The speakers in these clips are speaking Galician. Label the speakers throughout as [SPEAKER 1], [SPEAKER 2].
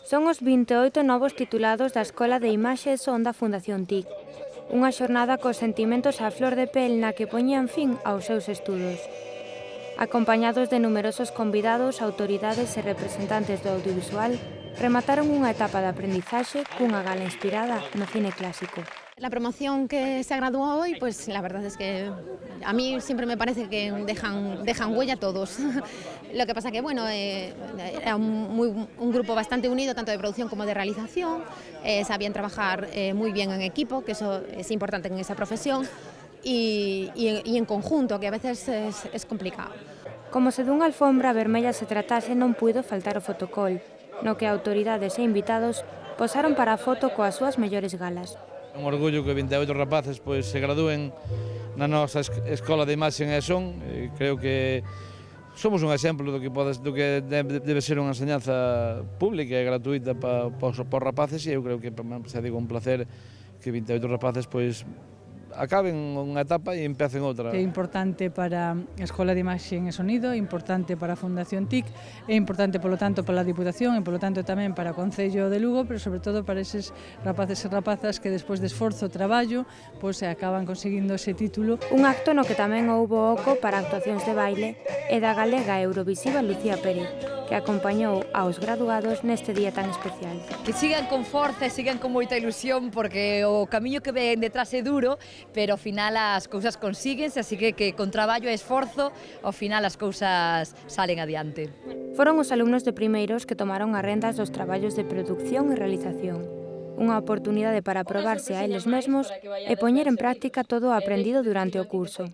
[SPEAKER 1] Son os 28 novos titulados da Escola de Imaxe e Son da Fundación TIC. Unha xornada cos sentimentos á flor de pel na que poñían fin aos seus estudos. Acompañados de numerosos convidados, autoridades e representantes do audiovisual, remataron unha etapa de aprendizaxe cunha gala inspirada no cine clásico.
[SPEAKER 2] La promoción que se gradúa hoy, pues la verdad es que a mí siempre me parece que dejan huella todos. Lo que pasa que, bueno, era un grupo bastante unido, tanto de producción como de realización. Sabían trabajar muy bien en equipo, que eso es importante en esa profesión, y en conjunto, que a veces es complicado.
[SPEAKER 1] Como se dunha alfombra vermella se tratase, non puido faltar o fotocol, no que autoridades e invitados posaron para a foto coas súas mellores galas.
[SPEAKER 3] É un orgullo que 28 rapaces se gradúen na nosa Escola de Imaxe e Son. Creo que somos un exemplo do que debe ser unha enseñanza pública e gratuita para os rapaces, e eu creo que xa digo un placer que 28 rapaces acaben unha etapa e empecen outra.
[SPEAKER 4] É importante para a Escola de Imaxe e Sonido, é importante para a Fundación TIC, é importante, polo tanto, para a Diputación e, polo tanto, tamén para o Concello de Lugo, pero, sobre todo, para eses rapaces e rapazas que, despois de esforzo e traballo, acaban conseguindo ese título.
[SPEAKER 1] Un acto no que tamén houbo oco para actuacións de baile e da galega eurovisiva Lucía Pérez, que acompañou aos graduados neste día tan especial.
[SPEAKER 5] Que sigan con forza e sigan con moita ilusión, porque o camiño que ven detrás é duro, pero ao final as cousas consíguense, así que con traballo e esforzo, ao final as cousas salen adiante.
[SPEAKER 1] Foron os alumnos de primeiros que tomaron as rendas dos traballos de produción e realización. Unha oportunidade para probarse a eles mesmos e poñer en práctica todo o aprendido durante o curso.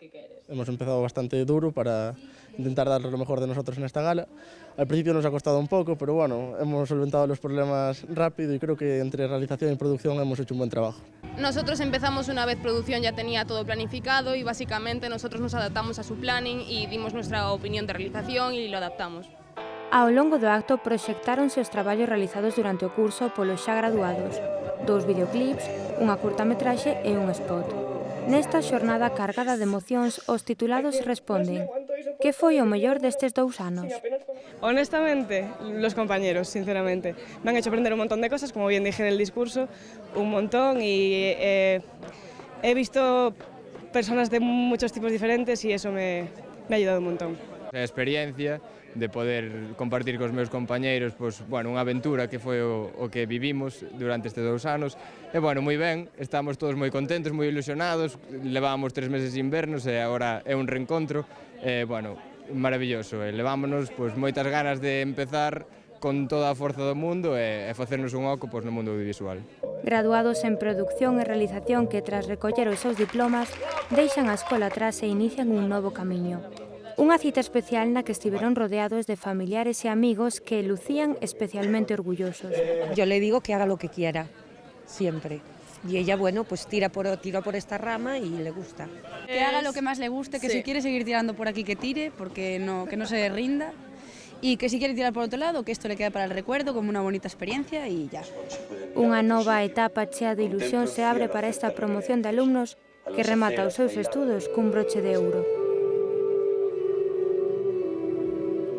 [SPEAKER 6] Hemos empezado bastante duro para intentar dar lo mejor de nosotros en esta gala. Al principio nos ha costado un poco, pero bueno, hemos solventado los problemas rápido y creo que entre realización y producción hemos hecho un buen trabajo.
[SPEAKER 7] Nosotros empezamos una vez producción ya tenía todo planificado y básicamente nosotros nos adaptamos a su planning y dimos nuestra opinión de realización y lo adaptamos.
[SPEAKER 1] Ao longo do acto proxectáronse os traballos realizados durante o curso polos xa graduados, 2 videoclips, unha curtametraxe e un spot. Nesta xornada cargada de emocións, os titulados responden: que foi o mellor destes 2 anos?
[SPEAKER 8] Honestamente, los compañeros, sinceramente. Me han hecho aprender un montón de cosas, como bien dije en el discurso, un montón, y he visto personas de muchos tipos diferentes y eso me ha ayudado un montón.
[SPEAKER 9] A experiencia de poder compartir cos meus compañeiros unha aventura que foi o que vivimos durante estes 2 anos. E, moi ben, estamos todos moi contentos, moi ilusionados, levábamos 3 meses sin vernos e agora é un reencontro, maravilloso. Levámonos moitas ganas de empezar con toda a forza do mundo e facernos un oco no mundo audiovisual.
[SPEAKER 1] Graduados en producción e realización que, tras recoller os seus diplomas, deixan a escola atrás e inician un novo camiño. Unha cita especial na que estiveron rodeados de familiares e amigos que lucían especialmente orgullosos.
[SPEAKER 10] Yo le digo que haga lo que quiera, siempre. Y ella, tira por esta rama y le gusta.
[SPEAKER 11] Que haga lo que más le guste, que si quiere seguir tirando por aquí que tire, porque que no se rinda. Y que si quiere tirar por otro lado, que esto le quede para el recuerdo como una bonita experiencia y ya.
[SPEAKER 1] Unha nova etapa chea de ilusión se abre para esta promoción de alumnos que remata os seus estudos cun broche de ouro.